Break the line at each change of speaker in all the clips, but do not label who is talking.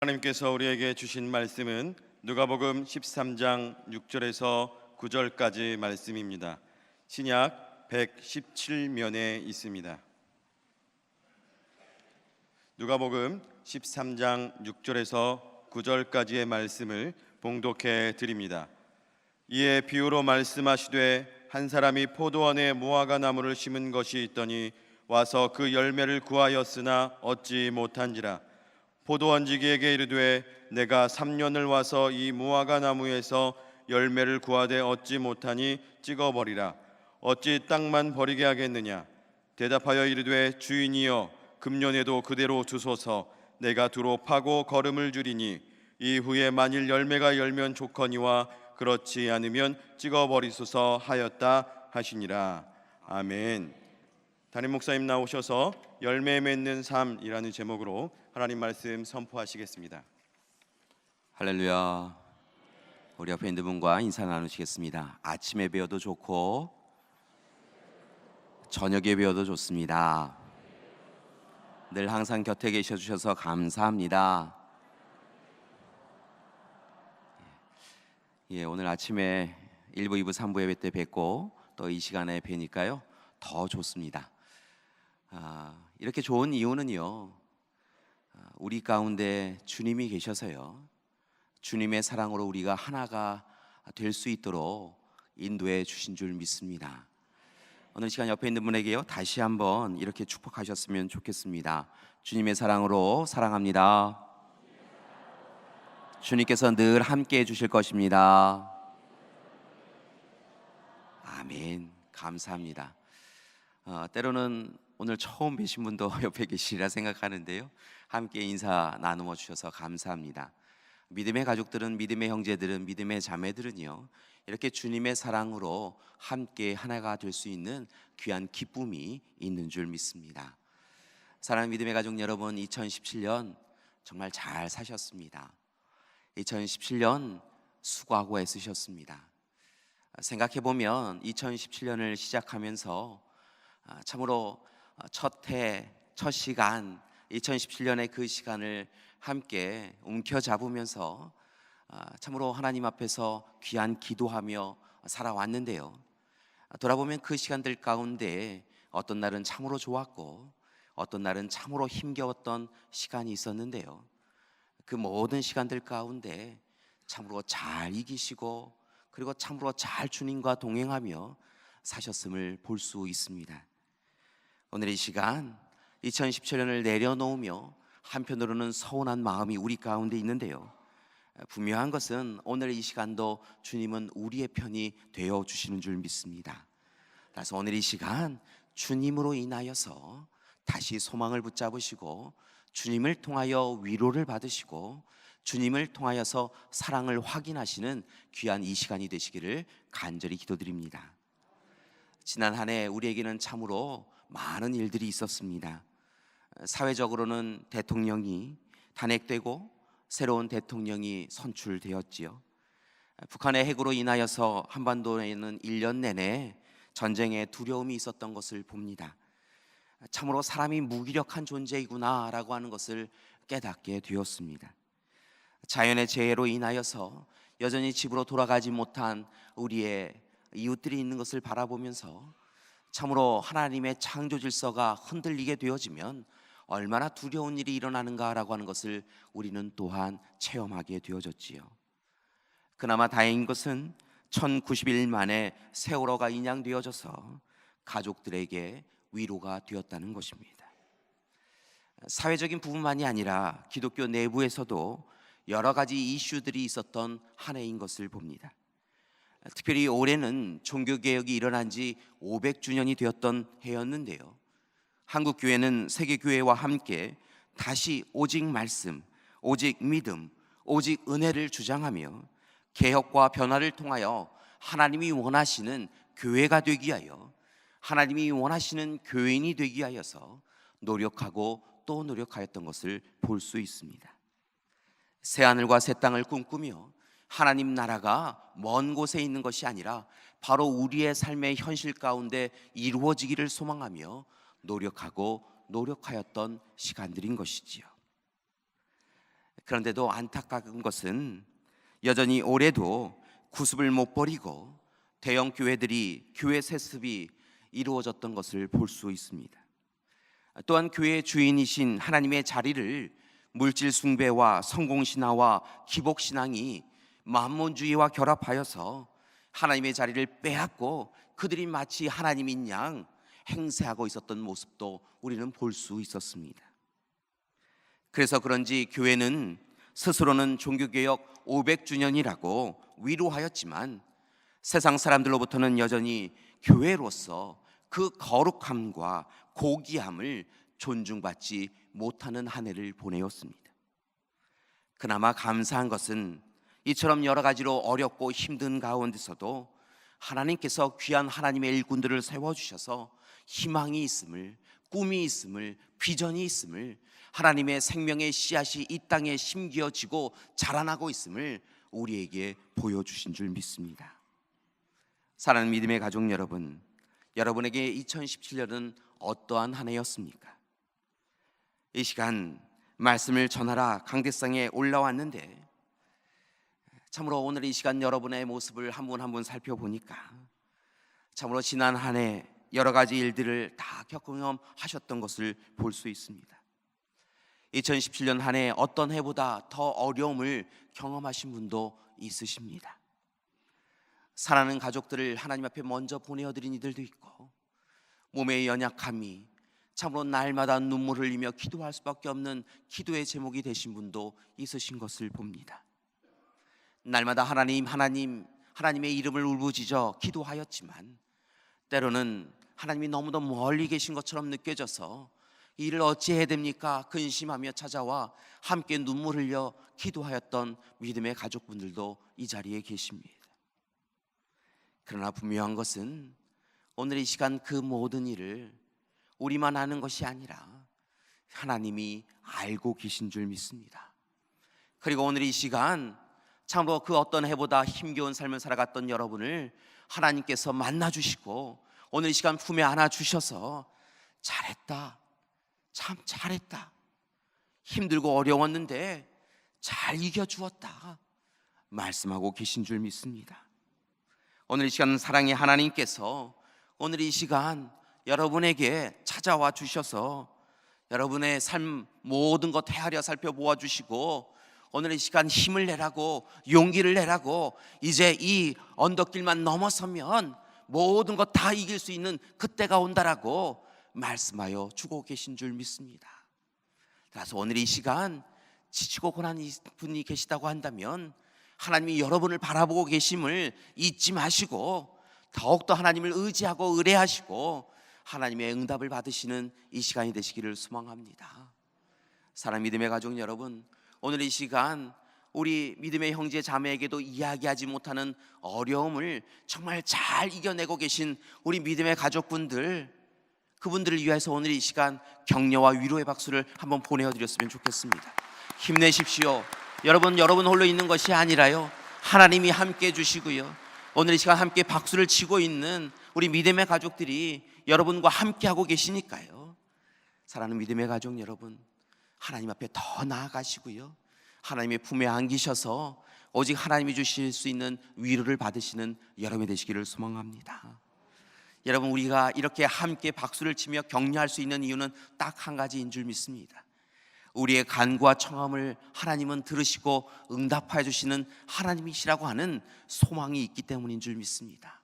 하나님께서 우리에게 주신 말씀은 누가복음 13장 6절에서 9절까지 말씀입니다. 신약 117면에 있습니다. 누가복음 13장 6절에서 9절까지의 말씀을 봉독해 드립니다. 이에 비유로 말씀하시되 한 사람이 포도원에 무화과 나무를 심은 것이 있더니 와서 그 열매를 구하였으나 얻지 못한지라. 포도원지기에게 이르되 내가 3년을 와서 이 무화과 나무에서 열매를 구하되 얻지 못하니 찍어버리라. 어찌 땅만 버리게 하겠느냐. 대답하여 이르되 주인이여 금년에도 그대로 두소서. 내가 두로 파고 거름을 주리니 이후에 만일 열매가 열면 좋거니와 그렇지 않으면 찍어버리소서 하였다 하시니라. 아멘. 담임 목사님 나오셔서 열매 맺는 삶이라는 제목으로 하나님 말씀 선포하시겠습니다.
할렐루야. 우리 옆에 있는 분과 인사 나누시겠습니다. 아침에 배워도 좋고 저녁에 배워도 좋습니다. 늘 항상 곁에 계셔 주셔서 감사합니다. 오늘 아침에 1부, 2부, 3부 예배 때 뵙고 또 이 시간에 뵈니까요 더 좋습니다. 이렇게 좋은 이유는요, 우리 가운데 주님이 계셔서요, 주님의 사랑으로 우리가 하나가 될 수 있도록 인도해 주신 줄 믿습니다. 오늘 시간 옆에 있는 분에게요 다시 한번 이렇게 축복하셨으면 좋겠습니다. 주님의 사랑으로 사랑합니다. 주님께서 늘 함께 해주실 것입니다. 아멘. 감사합니다. 때로는 오늘 처음 뵈신 분도 옆에 계시리라 생각하는데요, 함께 인사 나누어 주셔서 감사합니다. 믿음의 가족들은, 믿음의 형제들은, 믿음의 자매들은요, 이렇게 주님의 사랑으로 함께 하나가 될 수 있는 귀한 기쁨이 있는 줄 믿습니다. 사랑하는 믿음의 가족 여러분, 2017년 정말 잘 사셨습니다. 2017년 수고하고 애쓰셨습니다. 생각해보면 2017년을 시작하면서 참으로 첫 해, 첫 시간, 2017년의 그 시간을 함께 움켜잡으면서 참으로 하나님 앞에서 귀한 기도하며 살아왔는데요, 돌아보면 그 시간들 가운데 어떤 날은 참으로 좋았고 어떤 날은 참으로 힘겨웠던 시간이 있었는데요, 그 모든 시간들 가운데 참으로 잘 이기시고 그리고 참으로 잘 주님과 동행하며 사셨음을 볼 수 있습니다. 오늘 이 시간 2017년을 내려놓으며 한편으로는 서운한 마음이 우리 가운데 있는데요, 분명한 것은 오늘 이 시간도 주님은 우리의 편이 되어 주시는 줄 믿습니다. 그래서 오늘 이 시간 주님으로 인하여서 다시 소망을 붙잡으시고 주님을 통하여 위로를 받으시고 주님을 통하여서 사랑을 확인하시는 귀한 이 시간이 되시기를 간절히 기도드립니다. 지난 한 해 우리에게는 참으로 많은 일들이 있었습니다. 사회적으로는 대통령이 탄핵되고 새로운 대통령이 선출되었지요. 북한의 핵으로 인하여서 한반도에는 1년 내내 전쟁의 두려움이 있었던 것을 봅니다. 참으로 사람이 무기력한 존재이구나 라고 하는 것을 깨닫게 되었습니다. 자연의 재해로 인하여서 여전히 집으로 돌아가지 못한 우리의 이웃들이 있는 것을 바라보면서 참으로 하나님의 창조 질서가 흔들리게 되어지면 얼마나 두려운 일이 일어나는가라고 하는 것을 우리는 또한 체험하게 되어졌지요. 그나마 다행인 것은 1090일 만에 세월호가 인양되어져서 가족들에게 위로가 되었다는 것입니다. 사회적인 부분만이 아니라 기독교 내부에서도 여러 가지 이슈들이 있었던 한 해인 것을 봅니다. 특별히 올해는 종교개혁이 일어난 지 500주년이 되었던 해였는데요, 한국교회는 세계교회와 함께 다시 오직 말씀, 오직 믿음, 오직 은혜를 주장하며 개혁과 변화를 통하여 하나님이 원하시는 교회가 되기 위하여, 하나님이 원하시는 교인이 되기 위하여서 노력하고 또 노력하였던 것을 볼 수 있습니다. 새하늘과 새 땅을 꿈꾸며 하나님 나라가 먼 곳에 있는 것이 아니라 바로 우리의 삶의 현실 가운데 이루어지기를 소망하며 노력하고 노력하였던 시간들인 것이지요. 그런데도 안타까운 것은 여전히 올해도 구습을 못 버리고 대형 교회들이 교회 세습이 이루어졌던 것을 볼 수 있습니다. 또한 교회의 주인이신 하나님의 자리를 물질 숭배와 성공신화와 기복신앙이 만몬주의와 결합하여서 하나님의 자리를 빼앗고 그들이 마치 하나님인 양 행세하고 있었던 모습도 우리는 볼 수 있었습니다. 그래서 그런지 교회는 스스로는 종교개혁 500주년이라고 위로하였지만 세상 사람들로부터는 여전히 교회로서 그 거룩함과 고귀함을 존중받지 못하는 한 해를 보내었습니다. 그나마 감사한 것은 이처럼 여러 가지로 어렵고 힘든 가운데서도 하나님께서 귀한 하나님의 일꾼들을 세워주셔서 희망이 있음을, 꿈이 있음을, 비전이 있음을, 하나님의 생명의 씨앗이 이 땅에 심겨지고 자라나고 있음을 우리에게 보여주신 줄 믿습니다. 사랑하는 믿음의 가족 여러분, 여러분에게 2017년은 어떠한 한 해였습니까? 이 시간 말씀을 전하라 강대상에 올라왔는데 참으로 오늘 이 시간 여러분의 모습을 한 분 한 분 살펴보니까 참으로 지난 한 해 여러 가지 일들을 다 경험하셨던 것을 볼 수 있습니다. 2017년 한 해 어떤 해보다 더 어려움을 경험하신 분도 있으십니다. 사랑하는 가족들을 하나님 앞에 먼저 보내어드린 이들도 있고 몸의 연약함이 참으로 날마다 눈물 흘리며 기도할 수밖에 없는 기도의 제목이 되신 분도 있으신 것을 봅니다. 날마다 하나님의 이름을 울부짖어 기도하였지만 때로는 하나님이 너무도 멀리 계신 것처럼 느껴져서 이 일을 어찌해야 됩니까? 근심하며 찾아와 함께 눈물 흘려 기도하였던 믿음의 가족분들도 이 자리에 계십니다. 그러나 분명한 것은 오늘 이 시간 그 모든 일을 우리만 아는 것이 아니라 하나님이 알고 계신 줄 믿습니다. 그리고 오늘 이 시간 참으로 그 어떤 해보다 힘겨운 삶을 살아갔던 여러분을 하나님께서 만나주시고 오늘 이 시간 품에 안아주셔서 잘했다, 참 잘했다, 힘들고 어려웠는데 잘 이겨주었다 말씀하고 계신 줄 믿습니다. 오늘 이 시간 사랑의 하나님께서 오늘 이 시간 여러분에게 찾아와 주셔서 여러분의 삶 모든 것 헤아려 살펴보아 주시고 오늘 이 시간 힘을 내라고, 용기를 내라고, 이제 이 언덕길만 넘어서면 모든 것 다 이길 수 있는 그때가 온다라고 말씀하여 주고 계신 줄 믿습니다. 그래서 오늘 이 시간 지치고 고난 분이 계시다고 한다면 하나님이 여러분을 바라보고 계심을 잊지 마시고 더욱더 하나님을 의지하고 의뢰하시고 하나님의 응답을 받으시는 이 시간이 되시기를 소망합니다. 사랑하는 믿음의 가족 여러분, 오늘 이 시간 우리 믿음의 형제 자매에게도 이야기하지 못하는 어려움을 정말 잘 이겨내고 계신 우리 믿음의 가족분들, 그분들을 위해서 오늘 이 시간 격려와 위로의 박수를 한번 보내드렸으면 좋겠습니다. 힘내십시오. 여러분 홀로 있는 것이 아니라요, 하나님이 함께 해주시고요, 오늘 이 시간 함께 박수를 치고 있는 우리 믿음의 가족들이 여러분과 함께 하고 계시니까요. 사랑하는 믿음의 가족 여러분, 하나님 앞에 더 나아가시고요, 하나님의 품에 안기셔서 오직 하나님이 주실 수 있는 위로를 받으시는 여러분이 되시기를 소망합니다. 여러분, 우리가 이렇게 함께 박수를 치며 격려할 수 있는 이유는 딱 한 가지인 줄 믿습니다. 우리의 간구와 청함을 하나님은 들으시고 응답하여 주시는 하나님이시라고 하는 소망이 있기 때문인 줄 믿습니다.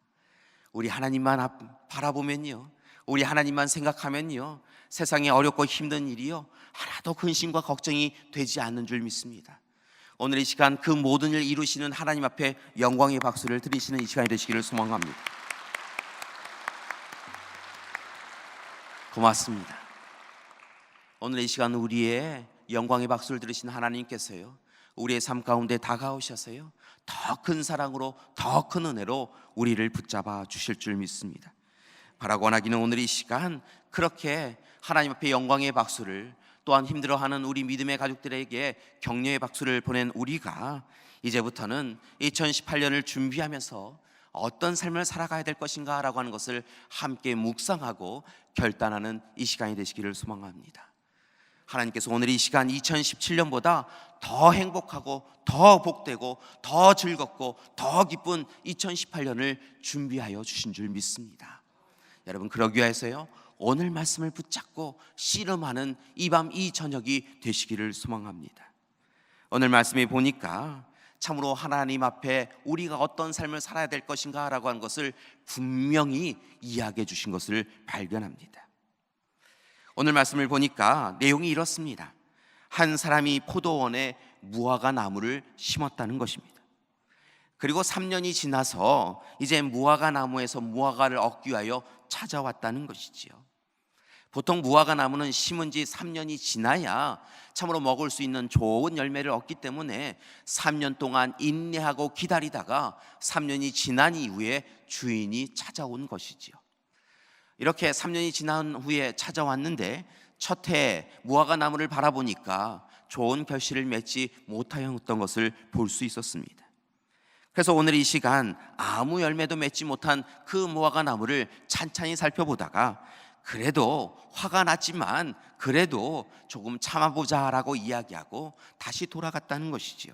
우리 하나님만 바라보면요, 우리 하나님만 생각하면요, 세상에 어렵고 힘든 일이요 하나도 근심과 걱정이 되지 않는 줄 믿습니다. 오늘 이 시간 그 모든 일 이루시는 하나님 앞에 영광의 박수를 드리시는 이 시간이 되시기를 소망합니다. 고맙습니다. 오늘 이 시간 우리의 영광의 박수를 들으신 하나님께서요, 우리의 삶 가운데 다가오셔서요, 더 큰 사랑으로 더 큰 은혜로 우리를 붙잡아 주실 줄 믿습니다. 바라고 원하기는 오늘 이 시간 그렇게 하나님 앞에 영광의 박수를, 또한 힘들어하는 우리 믿음의 가족들에게 격려의 박수를 보낸 우리가 이제부터는 2018년을 준비하면서 어떤 삶을 살아가야 될 것인가 라고 하는 것을 함께 묵상하고 결단하는 이 시간이 되시기를 소망합니다. 하나님께서 오늘 이 시간 2017년보다 더 행복하고 더 복되고 더 즐겁고 더 기쁜 2018년을 준비하여 주신 줄 믿습니다. 여러분, 그러기 위해서요, 오늘 말씀을 붙잡고 씨름하는 이 밤 이 저녁이 되시기를 소망합니다. 오늘 말씀에 보니까 참으로 하나님 앞에 우리가 어떤 삶을 살아야 될 것인가 라고 하는 것을 분명히 이야기해 주신 것을 발견합니다. 오늘 말씀을 보니까 내용이 이렇습니다. 한 사람이 포도원에 무화과 나무를 심었다는 것입니다. 그리고 3년이 지나서 이제 무화과 나무에서 무화과를 얻기 위하여 찾아왔다는 것이지요. 보통 무화과 나무는 심은 지 3년이 지나야 참으로 먹을 수 있는 좋은 열매를 얻기 때문에 3년 동안 인내하고 기다리다가 3년이 지난 이후에 주인이 찾아온 것이지요. 이렇게 3년이 지난 후에 찾아왔는데 첫 해 무화과 나무를 바라보니까 좋은 결실을 맺지 못하였던 것을 볼 수 있었습니다. 그래서 오늘 이 시간 아무 열매도 맺지 못한 그 무화과 나무를 찬찬히 살펴보다가 그래도 화가 났지만 그래도 조금 참아보자라고 이야기하고 다시 돌아갔다는 것이지요.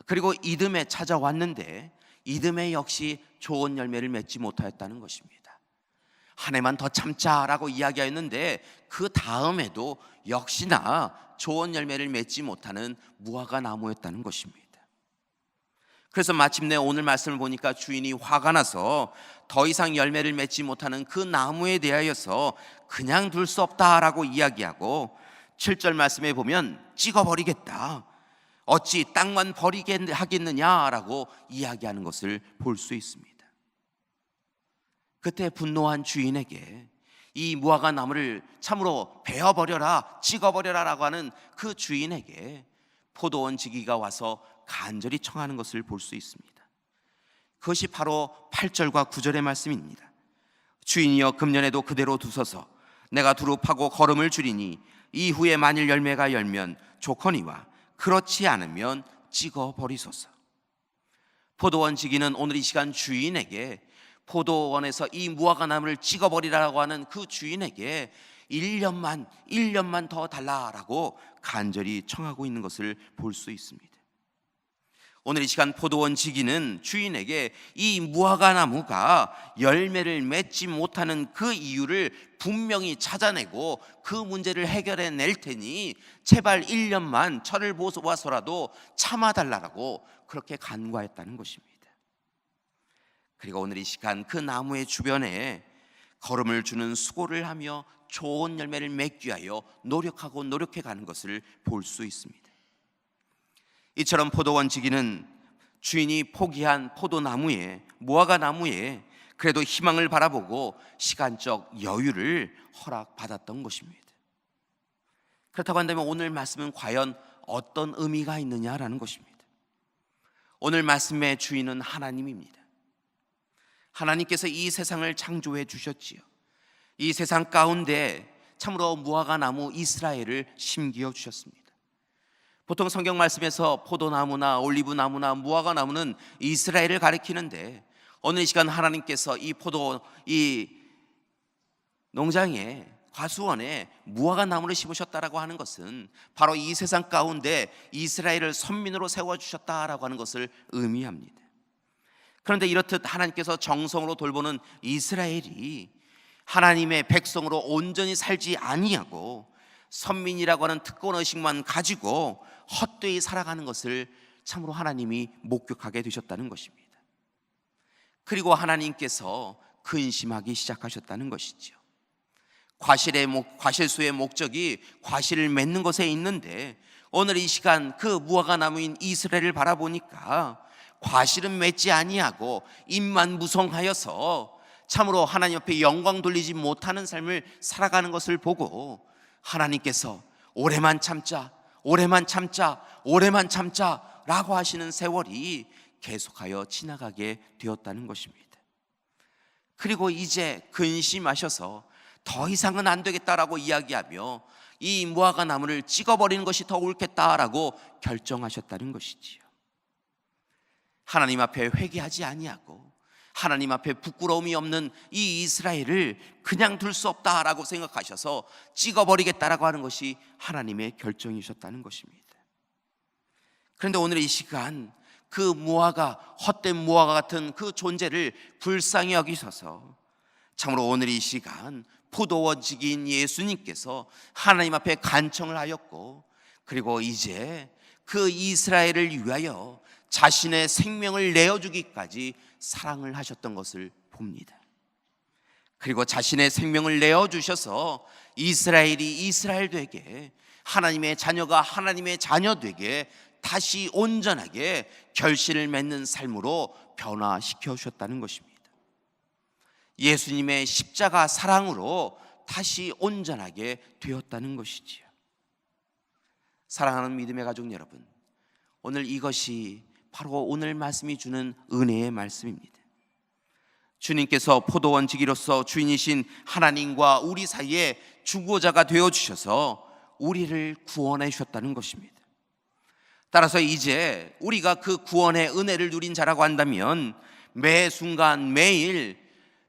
그리고 이듬해 찾아왔는데 이듬해 역시 좋은 열매를 맺지 못하였다는 것입니다. 한 해만 더 참자라고 이야기하였는데 그 다음에도 역시나 좋은 열매를 맺지 못하는 무화과 나무였다는 것입니다. 그래서 마침내 오늘 말씀을 보니까 주인이 화가 나서 더 이상 열매를 맺지 못하는 그 나무에 대하여서 그냥 둘 수 없다라고 이야기하고 7절 말씀에 보면 찍어버리겠다, 어찌 땅만 버리게 하겠느냐라고 이야기하는 것을 볼 수 있습니다. 그때 분노한 주인에게 이 무화과 나무를 참으로 베어버려라, 찍어버려라 라고 하는 그 주인에게 포도원 지기가 와서 간절히 청하는 것을 볼 수 있습니다. 그것이 바로 8절과 9절의 말씀입니다. 주인이여, 금년에도 그대로 두소서. 내가 두루 파고 거름을 줄이니 이후에 만일 열매가 열면 좋거니와 그렇지 않으면 찍어버리소서. 포도원 지기는 오늘 이 시간 주인에게, 포도원에서 이 무화과 나무를 찍어버리라고 하는 그 주인에게 1년만 더 달라라고 간절히 청하고 있는 것을 볼 수 있습니다. 오늘 이 시간 포도원 지기는 주인에게 이 무화과 나무가 열매를 맺지 못하는 그 이유를 분명히 찾아내고 그 문제를 해결해 낼 테니 제발 1년만 철을 보아서라도 참아달라고 그렇게 간구했다는 것입니다. 그리고 오늘 이 시간 그 나무의 주변에 거름을 주는 수고를 하며 좋은 열매를 맺기 위하여 노력해 가는 것을 볼 수 있습니다. 이처럼 포도원 지기는 주인이 포기한 포도나무에, 무화과 나무에 그래도 희망을 바라보고 시간적 여유를 허락받았던 것입니다. 그렇다고 한다면 오늘 말씀은 과연 어떤 의미가 있느냐라는 것입니다. 오늘 말씀의 주인은 하나님입니다. 하나님께서 이 세상을 창조해 주셨지요. 이 세상 가운데 참으로 무화과 나무 이스라엘을 심기어 주셨습니다. 보통 성경 말씀에서 포도나무나 올리브나무나 무화과 나무는 이스라엘을 가리키는데 오늘 이 시간 하나님께서 이 농장에, 과수원에 무화과 나무를 심으셨다라고 하는 것은 바로 이 세상 가운데 이스라엘을 선민으로 세워주셨다라고 하는 것을 의미합니다. 그런데 이렇듯 하나님께서 정성으로 돌보는 이스라엘이 하나님의 백성으로 온전히 살지 아니하고 선민이라고 하는 특권의식만 가지고 헛되이 살아가는 것을 참으로 하나님이 목격하게 되셨다는 것입니다. 그리고 하나님께서 근심하기 시작하셨다는 것이죠. 과실수의 목적이 과실을 맺는 것에 있는데 오늘 이 시간 그 무화과 나무인 이스라엘을 바라보니까 과실은 맺지 아니하고 입만 무성하여서 참으로 하나님 앞에 영광 돌리지 못하는 삶을 살아가는 것을 보고 하나님께서 오래만 참자 라고 하시는 세월이 계속하여 지나가게 되었다는 것입니다. 그리고 이제 근심하셔서 더 이상은 안 되겠다라고 이야기하며 이 무화과 나무를 찍어버리는 것이 더 옳겠다라고 결정하셨다는 것이지요. 하나님 앞에 회개하지 아니하고 하나님 앞에 부끄러움이 없는 이 이스라엘을 그냥 둘 수 없다라고 생각하셔서 찍어버리겠다라고 하는 것이 하나님의 결정이셨다는 것입니다. 그런데 오늘 이 시간 그 무화과, 헛된 무화과 같은 그 존재를 불쌍히 여기셔서 참으로 오늘 이 시간 포도원지기인 예수님께서 하나님 앞에 간청을 하였고, 그리고 이제 그 이스라엘을 위하여 자신의 생명을 내어주기까지 사랑을 하셨던 것을 봅니다. 그리고 자신의 생명을 내어주셔서 이스라엘이 이스라엘 되게, 하나님의 자녀가 하나님의 자녀 되게 다시 온전하게 결실을 맺는 삶으로 변화시켜 주셨다는 것입니다. 예수님의 십자가 사랑으로 다시 온전하게 되었다는 것이지요. 사랑하는 믿음의 가족 여러분, 오늘 이것이 바로 오늘 말씀이 주는 은혜의 말씀입니다. 주님께서 포도원지기로서 주인이신 하나님과 우리 사이에 중보자가 되어주셔서 우리를 구원해 주셨다는 것입니다. 따라서 이제 우리가 그 구원의 은혜를 누린 자라고 한다면 매 순간, 매일,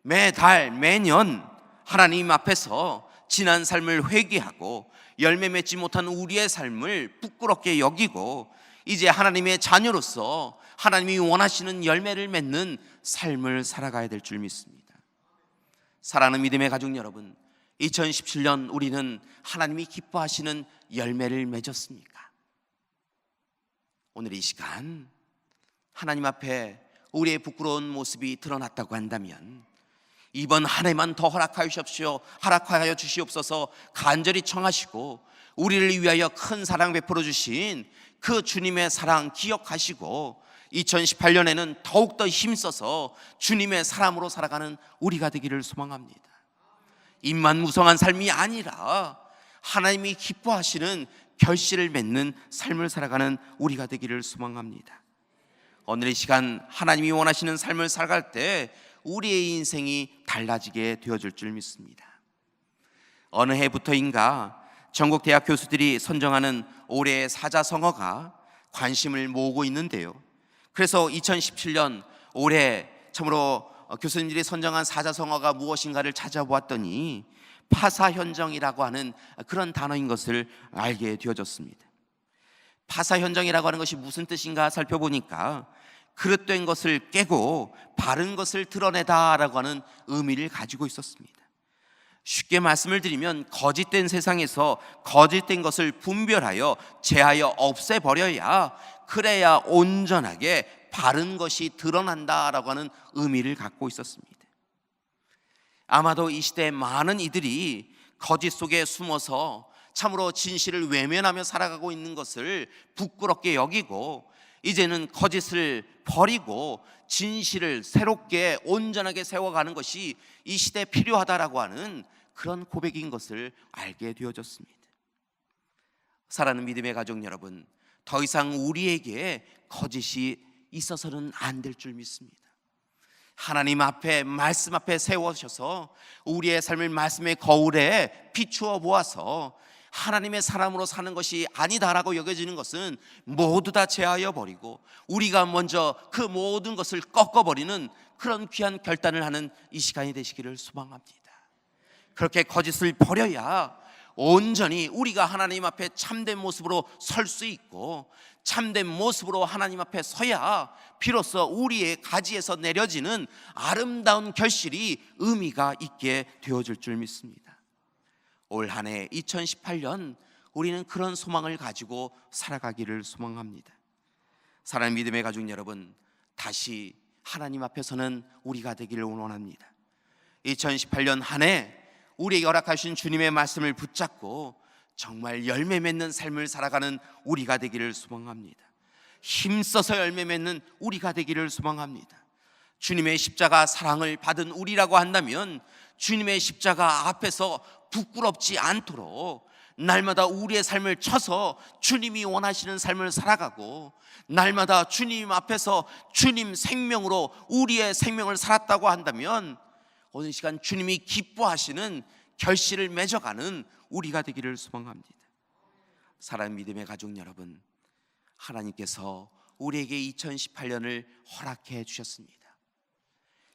매달, 매년 하나님 앞에서 지난 삶을 회개하고 열매 맺지 못한 우리의 삶을 부끄럽게 여기고 이제 하나님의 자녀로서 하나님이 원하시는 열매를 맺는 삶을 살아가야 될 줄 믿습니다. 사랑하는 믿음의 가족 여러분, 2017년 우리는 하나님이 기뻐하시는 열매를 맺었습니까? 오늘 이 시간 하나님 앞에 우리의 부끄러운 모습이 드러났다고 한다면 이번 한 해만 더 허락하여 주시옵소서 간절히 청하시고, 우리를 위하여 큰 사랑 베풀어 주신 그 주님의 사랑 기억하시고 2018년에는 더욱더 힘써서 주님의 사람으로 살아가는 우리가 되기를 소망합니다. 입만 무성한 삶이 아니라 하나님이 기뻐하시는 결실을 맺는 삶을 살아가는 우리가 되기를 소망합니다. 오늘 이 시간 하나님이 원하시는 삶을 살아갈 때 우리의 인생이 달라지게 되어질 줄 믿습니다. 어느 해부터인가 전국 대학 교수들이 선정하는 올해의 사자성어가 관심을 모으고 있는데요. 그래서 2017년 올해 참으로 교수님들이 선정한 사자성어가 무엇인가를 찾아보았더니 파사현정이라고 하는 그런 단어인 것을 알게 되어졌습니다. 파사현정이라고 하는 것이 무슨 뜻인가 살펴보니까 그릇된 것을 깨고 바른 것을 드러내다라고 하는 의미를 가지고 있었습니다. 쉽게 말씀을 드리면 거짓된 세상에서 거짓된 것을 분별하여 제하여 없애버려야, 그래야 온전하게 바른 것이 드러난다라고 하는 의미를 갖고 있었습니다. 아마도 이 시대에 많은 이들이 거짓 속에 숨어서 참으로 진실을 외면하며 살아가고 있는 것을 부끄럽게 여기고 이제는 거짓을 버리고 진실을 새롭게 온전하게 세워가는 것이 이 시대에 필요하다라고 하는 그런 고백인 것을 알게 되어졌습니다. 사랑하는 믿음의 가족 여러분, 더 이상 우리에게 거짓이 있어서는 안 될 줄 믿습니다. 하나님 앞에, 말씀 앞에 세워셔서 우리의 삶을 말씀의 거울에 비추어 보아서 하나님의 사람으로 사는 것이 아니다라고 여겨지는 것은 모두 다 제하여 버리고 우리가 먼저 그 모든 것을 꺾어버리는 그런 귀한 결단을 하는 이 시간이 되시기를 소망합니다. 그렇게 거짓을 버려야 온전히 우리가 하나님 앞에 참된 모습으로 설 수 있고, 참된 모습으로 하나님 앞에 서야 비로소 우리의 가지에서 내려지는 아름다운 결실이 의미가 있게 되어질 줄 믿습니다. 올 한 해 2018년 우리는 그런 소망을 가지고 살아가기를 소망합니다. 사랑하는 믿음의 가족 여러분, 다시 하나님 앞에서는 우리가 되기를 원합니다. 2018년 한 해 우리에게 허락하신 주님의 말씀을 붙잡고 정말 열매 맺는 삶을 살아가는 우리가 되기를 소망합니다. 힘써서 열매 맺는 우리가 되기를 소망합니다. 주님의 십자가 사랑을 받은 우리라고 한다면 주님의 십자가 앞에서 부끄럽지 않도록 날마다 우리의 삶을 쳐서 주님이 원하시는 삶을 살아가고, 날마다 주님 앞에서 주님 생명으로 우리의 생명을 살았다고 한다면 오늘 시간 주님이 기뻐하시는 결실을 맺어가는 우리가 되기를 소망합니다. 사랑하는 믿음의 가족 여러분, 하나님께서 우리에게 2018년을 허락해 주셨습니다.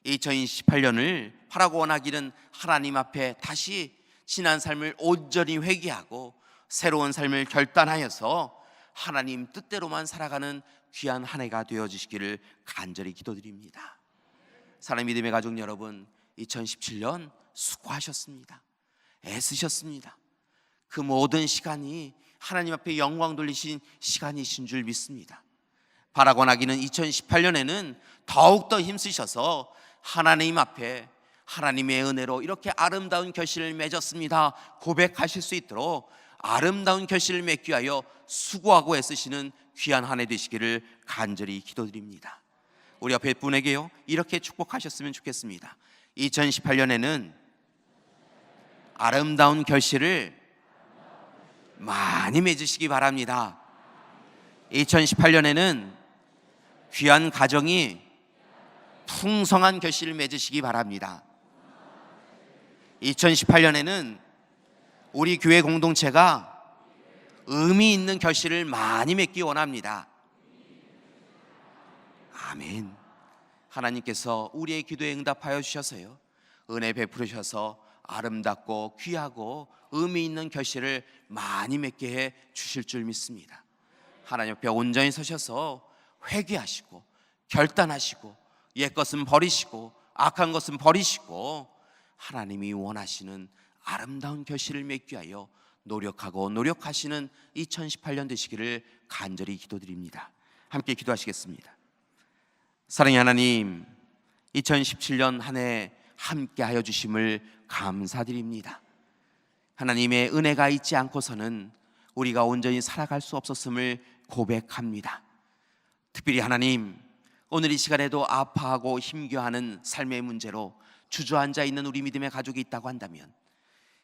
2028년을 바라고 원하기는 하나님 앞에 다시 지난 삶을 온전히 회개하고 새로운 삶을 결단하여서 하나님 뜻대로만 살아가는 귀한 한 해가 되어주시기를 간절히 기도드립니다. 사랑하는 믿음의 가족 여러분, 2017년 수고하셨습니다. 애쓰셨습니다. 그 모든 시간이 하나님 앞에 영광 돌리신 시간이신 줄 믿습니다. 바라고 나기는 2018년에는 더욱더 힘쓰셔서 하나님 앞에 하나님의 은혜로 이렇게 아름다운 결실을 맺었습니다 고백하실 수 있도록 아름다운 결실을 맺기 위하여 수고하고 애쓰시는 귀한 한 해 되시기를 간절히 기도드립니다. 우리 옆에 분에게요 이렇게 축복하셨으면 좋겠습니다. 2018년에는 아름다운 결실을 많이 맺으시기 바랍니다. 2018년에는 귀한 가정이 풍성한 결실을 맺으시기 바랍니다. 2018년에는 우리 교회 공동체가 의미 있는 결실을 많이 맺기 원합니다. 아멘. 하나님께서 우리의 기도에 응답하여 주셔서요 은혜 베푸셔서 아름답고 귀하고 의미 있는 결실을 많이 맺게 해 주실 줄 믿습니다. 하나님 옆에 온전히 서셔서 회개하시고 결단하시고 옛것은 버리시고 악한 것은 버리시고 하나님이 원하시는 아름다운 결실을 맺기 위하여 노력하시는 2018년 되시기를 간절히 기도드립니다. 함께 기도하시겠습니다. 사랑의 하나님, 2017년 한 해 함께 하여 주심을 감사드립니다. 하나님의 은혜가 있지 않고서는 우리가 온전히 살아갈 수 없었음을 고백합니다. 특별히 하나님, 오늘 이 시간에도 아파하고 힘겨워하는 삶의 문제로 주저앉아 있는 우리 믿음의 가족이 있다고 한다면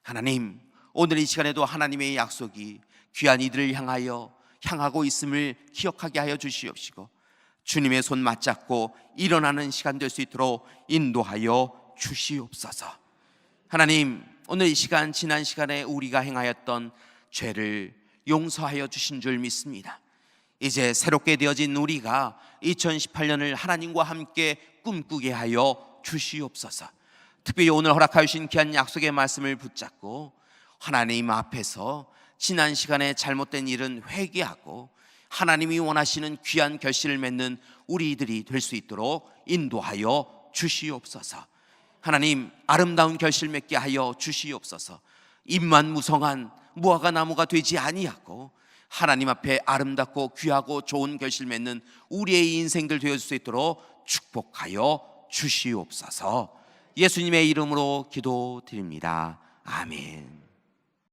하나님, 오늘 이 시간에도 하나님의 약속이 귀한 이들을 향하고 있음을 기억하게 하여 주시옵시고 주님의 손 맞잡고 일어나는 시간 될 수 있도록 인도하여 주시옵소서. 하나님, 오늘 이 시간 지난 시간에 우리가 행하였던 죄를 용서하여 주신 줄 믿습니다. 이제 새롭게 되어진 우리가 2018년을 하나님과 함께 꿈꾸게 하여 주시옵소서. 특별히 오늘 허락하여 주신 귀한 약속의 말씀을 붙잡고 하나님 앞에서 지난 시간에 잘못된 일은 회개하고 하나님이 원하시는 귀한 결실을 맺는 우리들이 될 수 있도록 인도하여 주시옵소서. 하나님, 아름다운 결실 맺게 하여 주시옵소서. 잎만 무성한 무화과 나무가 되지 아니하고 하나님 앞에 아름답고 귀하고 좋은 결실 맺는 우리의 인생들 되어줄 수 있도록 축복하여 주시옵소서. 예수님의 이름으로 기도드립니다. 아멘.